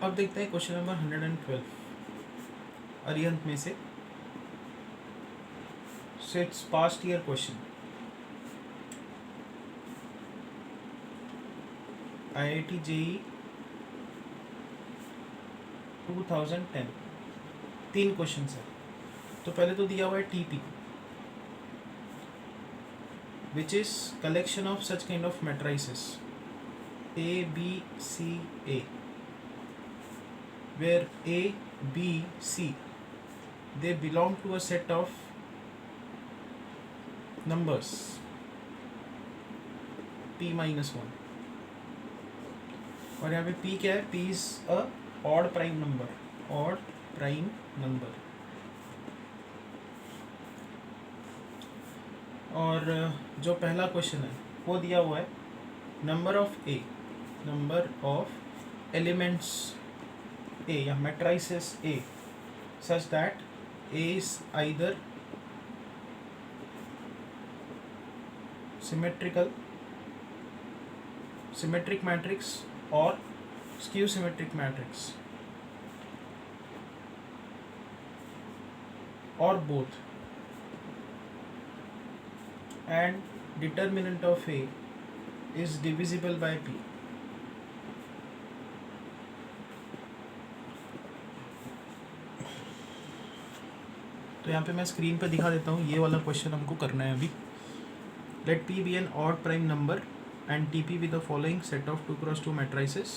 अब देखते हैं क्वेश्चन नंबर 112 अरिहंत में से। So its past year question. IIT JEE 2010 3 question है। तो पहले तो दिया हुआ है TP which is collection of such kind of matrices A B C A where A B C they belong to a set of numbers P minus 1 और यहाँ पे P क्या है? P is a odd prime number और जो पहला question है वो दिया हुआ है नंबर ऑफ एलिमेंट्स A या matrices A such that A is either symmetric matrix or skew symmetric matrix or both, and determinant of A is divisible by P. तो यहाँ पे मैं स्क्रीन पे दिखा देता हूँ, ये वाला क्वेश्चन हमको करना है अभी। Let P be an odd prime number and TP with the following set of 2x2 matrices.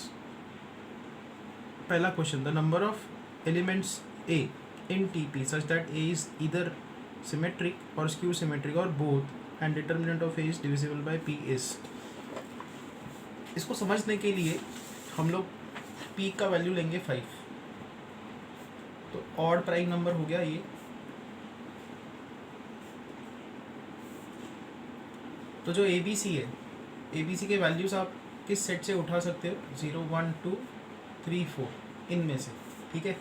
पहला question, the number of elements A in TP such that A is either symmetric or skew symmetric or both and determinant of A is divisible by P is. इसको समझने के लिए हम लोग P का value लेंगे 5, तो ऑड प्राइम नंबर हो गया ये। तो जो ABC है, ABC के वैल्यूज आप किस सेट से उठा सकते हो? 0 1 2 3 4 इनमें से, ठीक है।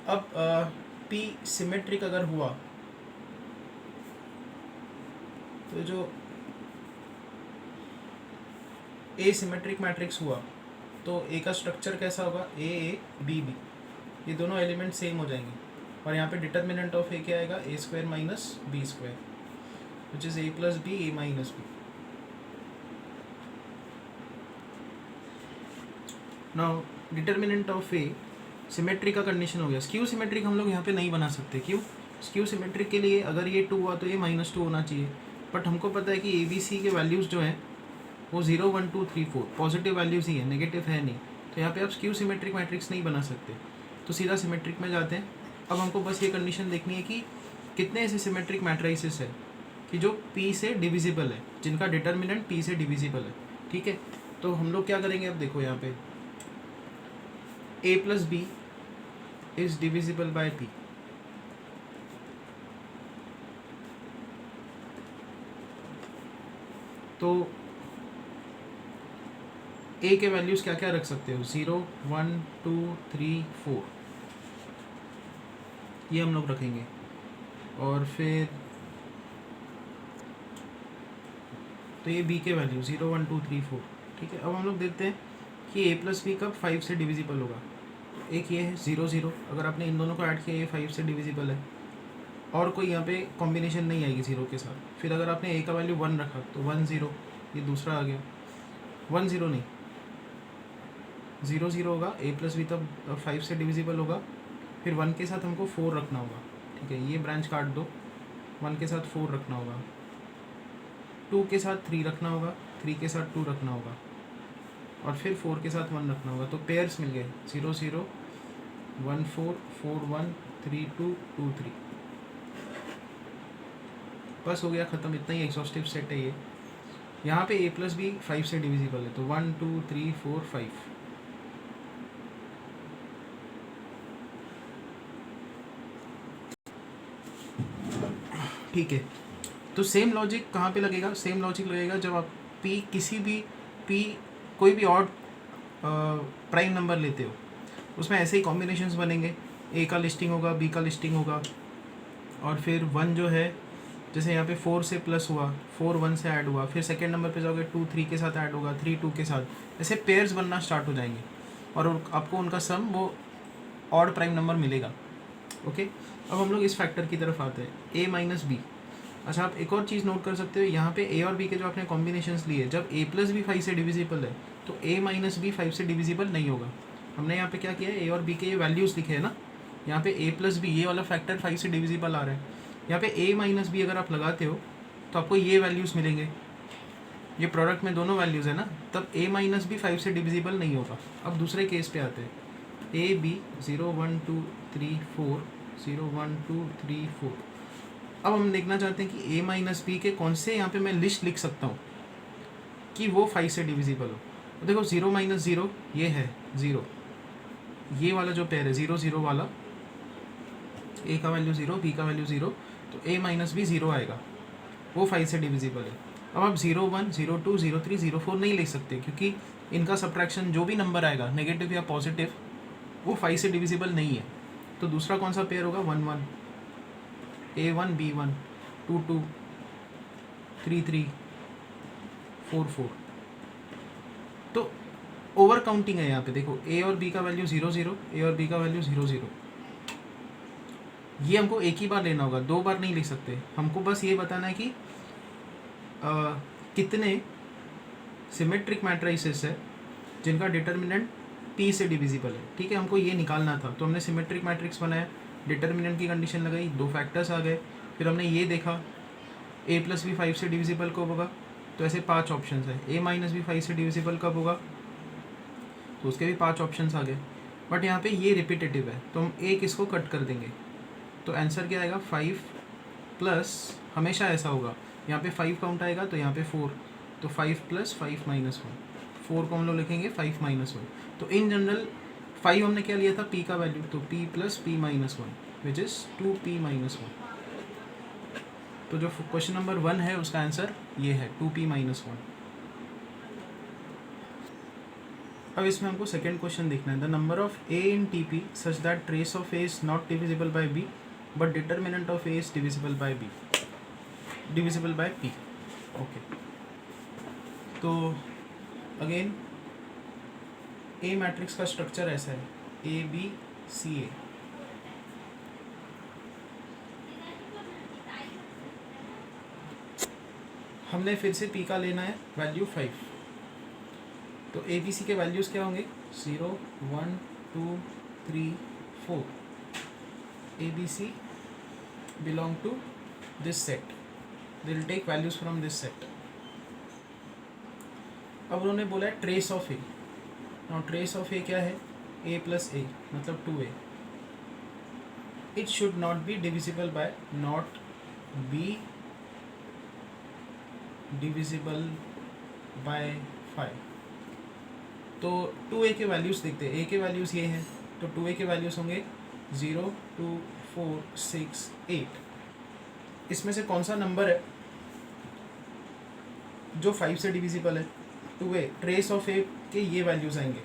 अब P सिमेट्रिक अगर हुआ तो जो A सिमेट्रिक मैट्रिक्स हुआ तो A का स्ट्रक्चर कैसा होगा? A A B B, ये दोनों एलिमेंट सेम हो जाएंगे। और यहाँ पे डिटर्मिनेंट ऑफ A क्या आएगा? A square minus B square which is A plus B A minus B। Now determinant of A symmetric का कंडीशन हो गया। स्क्यू सिमेट्रिक हम लोग यहाँ पे नहीं बना सकते, क्यों? स्क्यू सिमेट्रिक के लिए अगर ये 2 हुआ तो ये -2 होना चाहिए, बट हमको पता है कि ABC के वैल्यूज़ जो हैं वो 0 1 2 3 4 पॉजिटिव वैल्यूज़ ही है, नेगेटिव है नहीं। तो यहाँ पे आप स्क्यू सिमेट्रिक मैट्रिक्स नहीं बना सकते, तो सीधा सिमेट्रिक में जाते हैं। अब हमको बस ये कंडीशन देखनी है कि कितने ऐसे सिमेट्रिक मैट्राइसेस है कि जो P से डिविजिबल है, जिनका डिटर्मिनेंट P से डिविजिबल है, ठीक है। तो हम लोग क्या करेंगे? अब देखो यहाँ पे A plus B is divisible by P, तो A के वैल्यूज क्या क्या रख सकते हो? 0 1 2 3 4 ये हम लोग रखेंगे। और फिर तो ये B के वैल्यू 0 1 2 3 4, ठीक है। अब हम लोग देखते हैं कि A प्लस B कब 5 से डिविजिबल होगा। एक ये है 0 0, अगर आपने इन दोनों को ऐड किया ये 5 से डिविजिबल है, और कोई यहाँ पे कॉम्बिनेशन नहीं आएगी 0 के साथ। फिर अगर आपने A का वैल्यू 1 रखा तो 1 0, ये दूसरा आ गया। 1 0 नहीं, 0 0 होगा। A प्लस B तब 5 से डिविजिबल होगा। फिर 1 के साथ हमको 4 रखना होगा, ठीक है। ये ब्रांच काट दो, 1 के साथ 4 रखना होगा, 2 के साथ 3 रखना होगा, 3 के साथ 2 रखना होगा, और फिर 4 के साथ 1 रखना होगा। तो पेयर्स मिल गए 0 0 1 4 4 1 3 2 2 3। बस हो गया ख़त्म, इतना ही एग्जॉस्टिव सेट है ये। यहाँ पे A प्लस B 5 से डिविजिबल है, तो 1 2 3 4 5। ठीक है, तो सेम लॉजिक कहाँ पे लगेगा? सेम लॉजिक लगेगा जब आप P किसी भी P कोई भी ऑड प्राइम नंबर लेते हो, उसमें ऐसे ही कॉम्बिनेशंस बनेंगे। A का लिस्टिंग होगा, B का लिस्टिंग होगा, और फिर 1 जो है, जैसे यहाँ पे 4 से प्लस हुआ, 4 1 से ऐड हुआ, फिर सेकेंड नंबर पे जाओगे 2 3 के साथ ऐड होगा, 3 2 के साथ, ऐसे पेयर्स बनना स्टार्ट हो जाएंगे। और आपको उनका सम वो ऑड प्राइम नंबर मिलेगा। ओके, अब हम लोग इस फैक्टर की तरफ आते हैं, ए माइनस बी। अच्छा, आप एक और चीज़ नोट कर सकते हो, यहाँ पे ए और बी के जो आपने कॉम्बिनेशंस लिए, जब ए प्लस बी 5 से डिविजिबल है तो ए माइनस बी 5 से डिविजिबल नहीं होगा। हमने यहाँ पे क्या किया है, ए और बी के ये वैल्यूज़ लिखे हैं ना, यहाँ पे ए प्लस बी ये वाला फैक्टर 5 से डिविजिबल आ रहा है, यहाँ पे ए माइनस बी अगर आप लगाते हो तो आपको ये वैल्यूज़ मिलेंगे, ये प्रोडक्ट में दोनों वैल्यूज़ है ना, तब ए माइनस बी 5 से डिविजिबल नहीं होगा। अब दूसरे केस पे आते हैं, ए बी 0 1 2 3 4 0 1 2 3 4। अब हम देखना चाहते हैं कि ए माइनस बी के कौन से यहाँ पे मैं लिस्ट लिख सकता हूँ कि वो 5 से डिविजिबल हो। तो देखो 0 माइनस 0 ये है 0, ये वाला जो पेयर है 0 0 वाला, ए का वैल्यू 0 बी का वैल्यू 0, तो ए माइनस बी 0 आएगा, वो 5 से डिविजिबल है। अब आप 0 1 0 2 0 3 0 4 नहीं लिख सकते, क्योंकि इनका सब्ट्रैक्शन जो भी नंबर आएगा नेगेटिव या पॉजिटिव वो 5 से डिविजिबल नहीं है। तो दूसरा कौन सा पेयर होगा, 1 1, A1 B1 2 2 3 3 4 4। तो ओवर काउंटिंग है यहाँ पे, देखो ए और बी का वैल्यू 0 0, ए और बी का वैल्यू 0 0। ये हमको एक ही बार लेना होगा, 2 बार नहीं लिख सकते। हमको बस ये बताना है कि कितने सिमेट्रिक मैट्रिसेस है जिनका डिटर्मिनेंट P से डिविजिबल है। ठीक है, हमको ये निकालना था, तो हमने सिमेट्रिक मैट्रिक्स बनाया, डिटर्मिनेंट की कंडीशन लगाई, 2 फैक्टर्स आ गए, फिर हमने ये देखा a प्लस बी 5 से डिविजिबल कब होगा, तो ऐसे 5 ऑप्शन है। a माइनस बी 5 से डिविजिबल कब होगा, तो उसके भी 5 ऑप्शन आ गए। बट यहाँ पे ये रिपीटेटिव है, तो हम एक इसको कट कर देंगे, तो आंसर क्या आएगा 5 प्लस, हमेशा ऐसा होगा, यहाँ पे 5 काउंट आएगा तो यहाँ पे 4, तो 5 प्लस 5 माइनस 1, 4 को हम लोग लिखेंगे 5 माइनस 1। तो इन जनरल 5 हमने क्या लिया था, p का वैल्यू, तो p plus p minus 1 which is 2p minus 1। तो जो क्वेश्चन नंबर 1 है उसका आंसर ये है 2p माइनस 1। अब इसमें हमको सेकेंड क्वेश्चन देखना है, the number of a in TP such that trace of a is not divisible bye b but determinant of a is divisible by b, divisible by p। Okay, तो again ए matrix का structure ऐसा है, ए b सी ए। हमने फिर से p का लेना है वैल्यू 5, तो ए बी सी के वैल्यूज़ क्या होंगे, 0 1 2 3 4। A b c belong to this set, they will take values from this set. अब उन्होंने बोला है trace of a, now trace of a क्या है, a प्लस ए मतलब 2a। It should not be divisible by, not be divisible by 5। तो 2a के values देखते हैं, a के वैल्यूज़ ये हैं, तो 2a के वैल्यूज़ होंगे 0 2 4 6 8। इसमें से कौन सा नंबर है जो 5 से डिविजिबल है, 2a। ट्रेस ऑफ a के ये वैल्यूज़ आएंगे,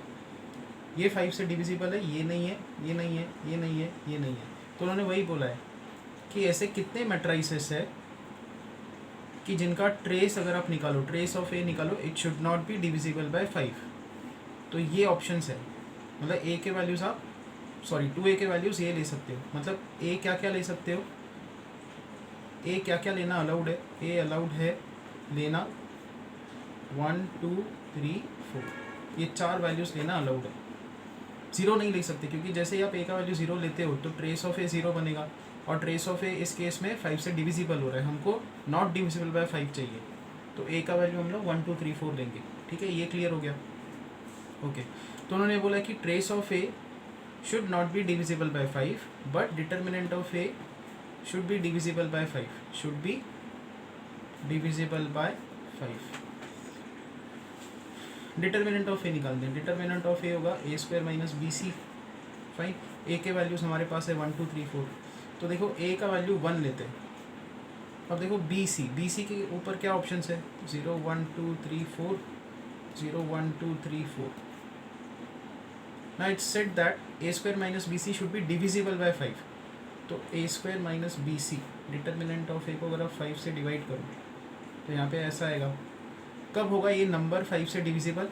ये 5 से डिविजिबल है, ये नहीं है, ये नहीं है, ये नहीं है, ये नहीं है। तो उन्होंने वही बोला है कि ऐसे कितने मैट्राइसेस है कि जिनका ट्रेस अगर आप निकालो, ट्रेस ऑफ ए निकालो, it should not be divisible by 5। तो ये ऑप्शंस है, मतलब ए के वैल्यूज़ आप, सॉरी 2a के वैल्यूज़ ये ले सकते हो, मतलब ए क्या क्या ले सकते हो, ए क्या क्या लेना अलाउड है, ए अलाउड है लेना 1 2 3 4, ये 4 वैल्यूज़ लेना अलाउड है। 0 नहीं ले सकते, क्योंकि जैसे ही आप ए का वैल्यू 0 लेते हो तो ट्रेस ऑफ ए 0 बनेगा, और ट्रेस ऑफ ए इस केस में 5 से डिविजिबल हो रहा है, हमको नॉट डिविजिबल बाय 5 चाहिए, तो ए का वैल्यू हम लोग 1 2 3 4 लेंगे। ठीक है, ये क्लियर हो गया। ओके, तो उन्होंने बोला कि trace of a should not be divisible by 5 but determinant of a should be divisible by 5, should be divisible by 5। Determinant of a निकाल दें, डिटर्मिनेंट ऑफ ए होगा a square minus b c. Fine, a के values हमारे पास है 1 2 3 4, तो देखो ए का value 1 लेते हैं। अब देखो बी सी के ऊपर क्या ऑप्शंस है, 0 1 2 3 4 0 1 2 3 4। Now it's said that a square minus bc should be divisible by 5, तो a square minus bc determinant of a को अगर आप 5 से डिवाइड करो तो यहाँ पे ऐसा आएगा। कब होगा ये नंबर 5 से डिविजिबल,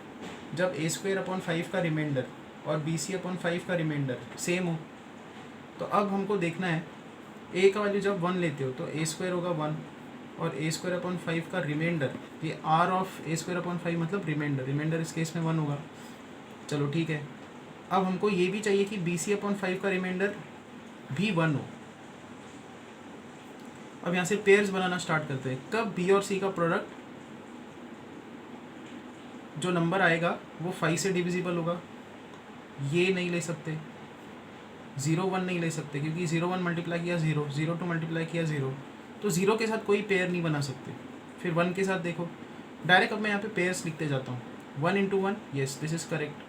जब a स्क्वायर अपॉन 5 का रिमाइंडर और बी सी अपॉन 5 का रिमाइंडर सेम हो। तो अब हमको देखना है ए का वैल्यू जब 1 लेते हो तो ए स्क्वायर होगा 1 और ए स्क्वायर अपॉन 5 का रिमाइंडर, ये R of A square upon 5 मतलब रिमाइंडर इस केस में 1 होगा। चलो ठीक है, अब हमको ये भी चाहिए कि बी सी अपॉन 5 का रिमाइंडर भी 1 हो। अब यहाँ से पेयर्स बनाना स्टार्ट करते हैं। कब बी और सी का प्रोडक्ट जो नंबर आएगा वो 5 से डिविजिबल होगा। ये नहीं ले सकते, 0 1 नहीं ले सकते क्योंकि 0 1 मल्टीप्लाई किया 0, 0 2 मल्टीप्लाई किया 0, तो 0 के साथ कोई पेयर नहीं बना सकते। फिर 1 के साथ देखो डायरेक्ट, अब मैं यहाँ पे पेयर्स लिखते जाता हूँ। 1 into 1, yes this is correct.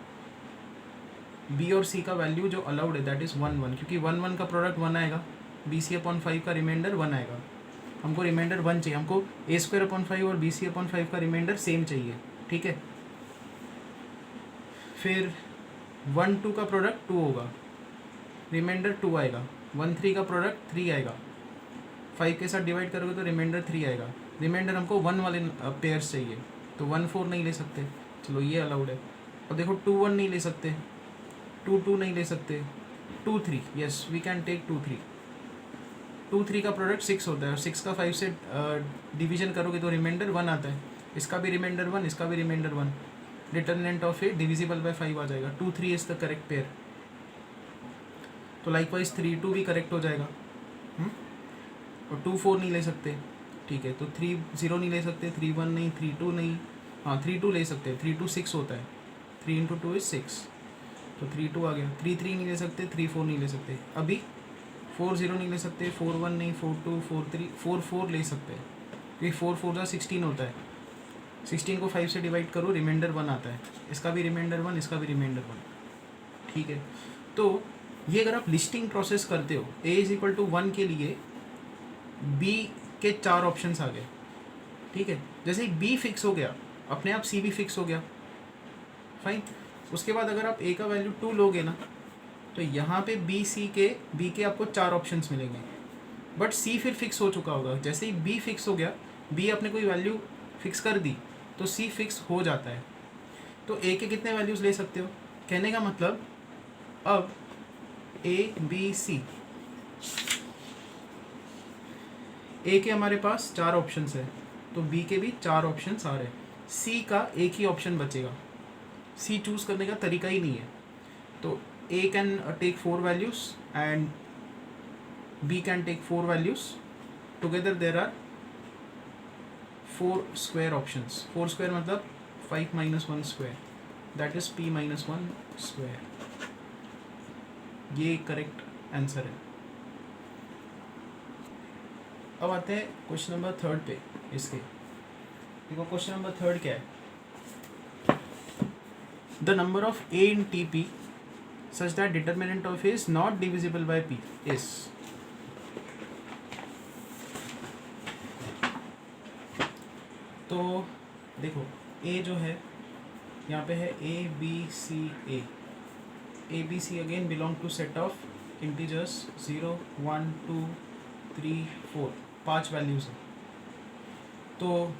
B और सी का वैल्यू जो अलाउड है दैट इज़ 1 1, क्योंकि 1 1 का प्रोडक्ट 1 आएगा, बी सी अपॉन 5 का रिमाइंडर 1 आएगा। हमको रिमाइंडर 1 चाहिए, हमको ए स्क्वायर अपॉन 5 और बी सी अपॉन 5 का रिमाइंडर सेम चाहिए, ठीक है। फिर 1 2 का प्रोडक्ट 2 होगा, रिमाइंडर 2 आएगा। 1 3 का प्रोडक्ट 3 आएगा, 5 के साथ डिवाइड करोगे तो रिमाइंडर 3 आएगा। रिमाइंडर हमको 1 वाले पेयर्स चाहिए, तो 1 4 नहीं ले सकते, चलो ये अलाउड है। और देखो 2 1 नहीं ले सकते, 2 2 नहीं ले सकते, 2 3, यस वी कैन टेक 2 3। 2 3 का प्रोडक्ट 6 होता है और 6 का 5 से डिवीजन करोगे तो रिमाइंडर 1 आता है। इसका भी रिमाइंडर 1, इसका भी reminder 1, determinant of A divisible by 5 आ जाएगा। 2 3 इज द करेक्ट पेयर। तो लाइकवाइज 3 2 भी करेक्ट हो जाएगा। और 2 4 नहीं ले सकते, ठीक है। तो 3 0 नहीं ले सकते, 3 1 नहीं, 3 2 नहीं, हाँ 3 2 ले सकते हैं। 3 2 6 होता है, 3 इंटू 2 इज 6, तो 3 2 आ गया। 3 3 नहीं ले सकते, 3 4 नहीं ले सकते। अभी 4 0 नहीं ले सकते, 4 1 नहीं, 4 2 4 3 4 4 ले सकते हैं क्योंकि 4 4 का 16 होता है। 16 को 5 से डिवाइड करो, रिमाइंडर 1 आता है। इसका भी रिमाइंडर 1, इसका भी रिमाइंडर 1, ठीक है। तो ये अगर आप लिस्टिंग प्रोसेस करते हो a इज इक्वल टू 1 के लिए b के 4 ऑप्शंस आ गए, ठीक है। जैसे ही b फिक्स हो गया अपने आप c भी फिक्स हो गया, फाइन। उसके बाद अगर आप a का वैल्यू 2 लोगे ना तो यहाँ पे b के आपको 4 ऑप्शंस मिलेंगे, बट c फिर फिक्स हो चुका होगा। जैसे ही b फिक्स हो गया, b अपने कोई वैल्यू फिक्स कर दी तो c फिक्स हो जाता है। तो a के कितने वैल्यूज़ ले सकते हो, कहने का मतलब अब a b c, a के हमारे पास 4 ऑप्शंस है तो b के भी 4 ऑप्शंस आ रहे हैं। c का एक ही ऑप्शन बचेगा, c चूज़ करने का तरीका ही नहीं है। तो a can take 4 values and b can take 4 values, together there are 4 square options. 4 square मतलब 5 minus 1 square, that is p minus 1 square. ये करेक्ट आंसर है। अब आते हैं क्वेश्चन नंबर 3 पे। इसके देखो क्वेश्चन नंबर 3 क्या है, the number of a in tp such that determinant of a is not divisible by p is। तो देखो a जो है यहाँ पे है a b c a, a b c again belong to set of integers 0 1 2 3 4, 5 values है। तो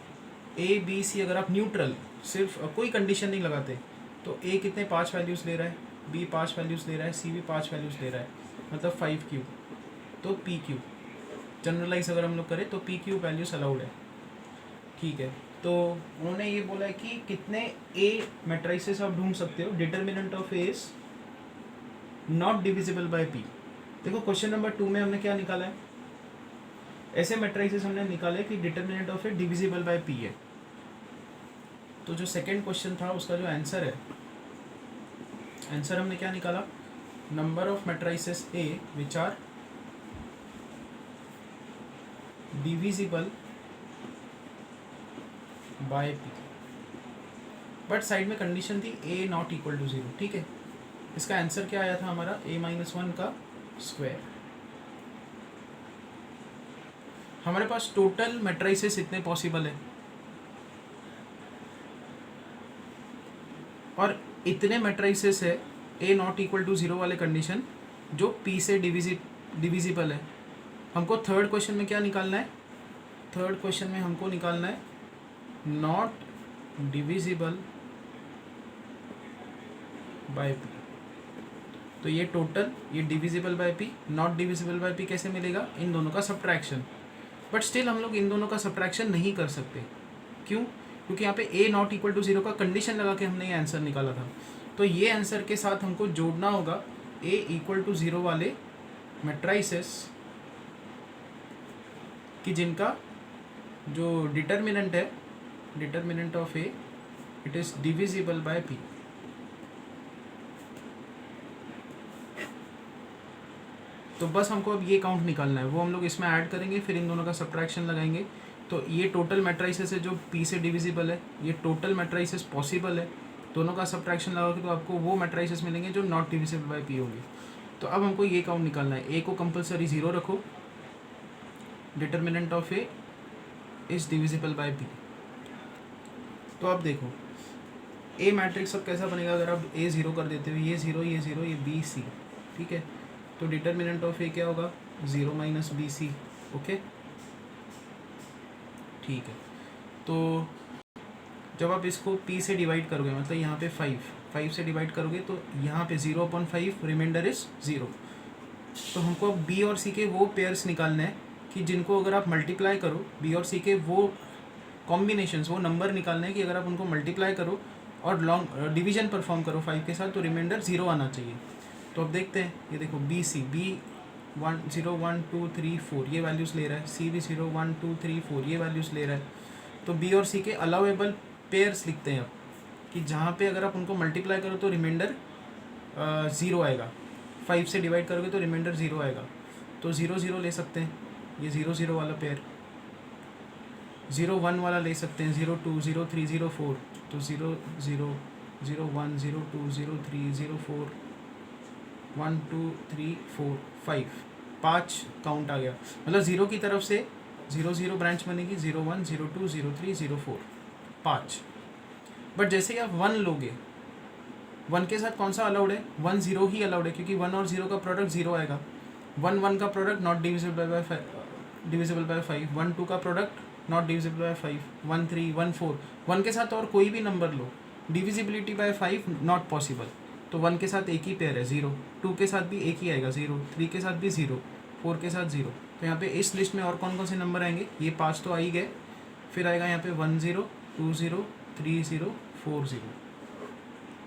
a b c अगर आप न्यूट्रल सिर्फ कोई कंडीशन नहीं लगाते तो a कितने 5 वैल्यूज़ ले रहा है, b 5 वैल्यूज़ ले रहा है, c भी 5 वैल्यूज़ ले रहा है, मतलब 5 क्यूब। तो p क्यूब जनरलाइज अगर हम लोग करें तो p क्यूब वैल्यूज़ अलाउड है, ठीक है। तो उन्होंने ये बोला है कि कितने a मैट्रिसेस आप ढूंढ सकते हो, determinant of a is not divisible by p। देखो क्वेश्चन नंबर 2 में हमने क्या निकाला है, ऐसे मैट्रिसेस हमने निकाले कि determinant of A divisible by p है। तो जो सेकंड क्वेश्चन था उसका जो आंसर है, आंसर हमने क्या निकाला, number of matrices a which are divisible by p, but side में कंडीशन थी a नॉट इक्वल टू 0, ठीक है। इसका आंसर क्या आया था हमारा, a माइनस 1 का स्क्वायर। हमारे पास टोटल मैट्रिसेस इतने पॉसिबल है और इतने मैट्रिसेस है a नॉट इक्वल टू 0 वाले कंडीशन जो p से डिविजिबल है। हमको थर्ड क्वेश्चन में क्या निकालना है, थर्ड क्वेश्चन में हमको निकालना है नॉट डिविजिबल बाय p। तो ये टोटल, ये divisible by P, not divisible by P कैसे मिलेगा? इन दोनों का सब्ट्रैक्शन। बट स्टिल हम लोग इन दोनों का सब्ट्रैक्शन नहीं कर सकते। क्यों? क्योंकि यहाँ पे ए नॉट इक्वल टू 0 का कंडीशन लगा के हमने ये आंसर निकाला था। तो ये आंसर के साथ हमको जोड़ना होगा ए इक्वल टू 0 वाले मैट्राइसेस कि जिनका जो डिटर्मिनेंट है, determinant of A, it is divisible by P. तो बस हमको अब ये काउंट निकालना है, वो हम लोग इसमें ऐड करेंगे, फिर इन दोनों का सब्ट्रैक्शन लगाएंगे। तो ये टोटल मैट्राइसेस है जो पी से डिविजिबल है, ये टोटल मैट्राइसेस पॉसिबल है, दोनों का सब्ट्रैक्शन लगाओगे तो आपको वो मैट्राइसेस मिलेंगे जो नॉट डिविजिबल बाय पी होंगे। तो अब हमको ये काउंट निकालना है, ए को कंपलसरी 0 रखो, determinant of A is divisible by P. तो अब देखो ए मैट्रिक्स अब कैसा बनेगा, अगर आप ए 0 कर देते हो, ये 0 ये 0 ये बी सी, ठीक है। तो डिटर्मिनेंट ऑफ ए क्या होगा? 0 माइनस बी सी, ओके, ठीक है। तो जब आप इसको p से डिवाइड करोगे, मतलब यहाँ पे 5 से डिवाइड करोगे तो यहाँ पे 0/5 रिमाइंडर इज 0। तो हमको अब b और c के वो पेयर्स निकालने हैं कि जिनको अगर आप मल्टीप्लाई करो, b और c के वो कॉम्बिनेशंस, वो नंबर निकालने हैं कि अगर आप उनको मल्टीप्लाई करो और लॉन्ग डिवीजन परफॉर्म करो 5 के साथ तो रिमाइंडर 0 आना चाहिए। तो अब देखते हैं, ये देखो बी सी, बी 0 1 2 3 4 ये वैल्यूज़ ले रहा है, सी भी 0 1 2 3 4 ये वैल्यूज़ ले रहा है। तो बी और सी के अलाउेबल पेयर्स लिखते हैं अब कि जहाँ पे अगर आप उनको मल्टीप्लाई करो तो रिमाइंडर 0 आएगा, 5 से डिवाइड करोगे तो रिमाइंडर 0 आएगा। तो 0 0 ले सकते हैं, ये 0 0 वाला पेयर, 0 1 वाला ले सकते हैं, 0 2 0 3 0 4, तो 0 0 0 1 0 2 0 3 0 4 1 2 3 4 5 काउंट आ गया, मतलब 0 की तरफ से 0 0 ब्रांच बनेगी, 0 1 0 2 0 3 0 4 5। बट जैसे ही आप 1 लोगे, 1 के साथ कौन सा अलाउड है? 1 0 ही अलाउड है, क्योंकि 1 और 0 का प्रोडक्ट 0 आएगा। 1 1 का प्रोडक्ट नॉट डिविजिबल बाय 5, 1 2 का प्रोडक्ट नॉट डिविजिबल बाय 5, 1 3 1 4, 1 के साथ और कोई भी number low, divisibility bye 5 not possible. तो 1 के साथ एक ही पेयर है 0, 2 के साथ भी एक ही आएगा 0, 3 के साथ भी 0, 4 के साथ 0। तो यहाँ पे इस लिस्ट में और कौन कौन से नंबर आएंगे? ये 5 तो आ ही गए, फिर आएगा यहाँ पे 1 0 2 0 3 0 4 0,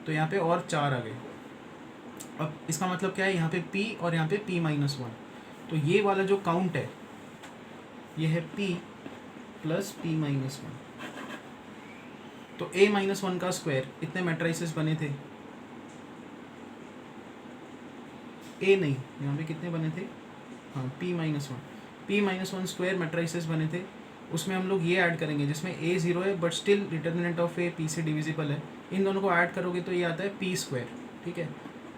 तो यहाँ पे और 4 आ गए। अब इसका मतलब क्या है? यहाँ पे p और यहाँ पे p-1, तो ये वाला जो काउंट है ये है p प्लस p-1। तो a-1 का स्क्वायर, इतने मैट्राइसेस बने थे, a नहीं, यहाँ पे कितने बने थे? हाँ, p-1 स्क्वायर मैट्राइसेस बने थे। उसमें हम लोग ये ऐड करेंगे जिसमें a 0 है but still determinant of a p से डिविजिबल है, इन दोनों को ऐड करोगे तो ये आता है p स्क्वायर, ठीक है।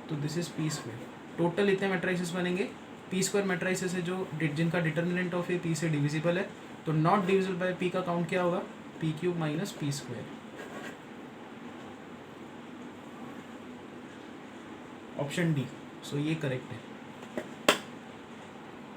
तो this is p square. Total इतने मैट्राइसेस बनेंगे, p स्क्वायर मैट्राइसेस है जो जिनका डिटर्मिनेंट ऑफ a p से डिविजिबल है। तो नॉट डिविजिबल बाय p का काउंट क्या होगा? p³ minus p square. Option D, so ये करेक्ट है।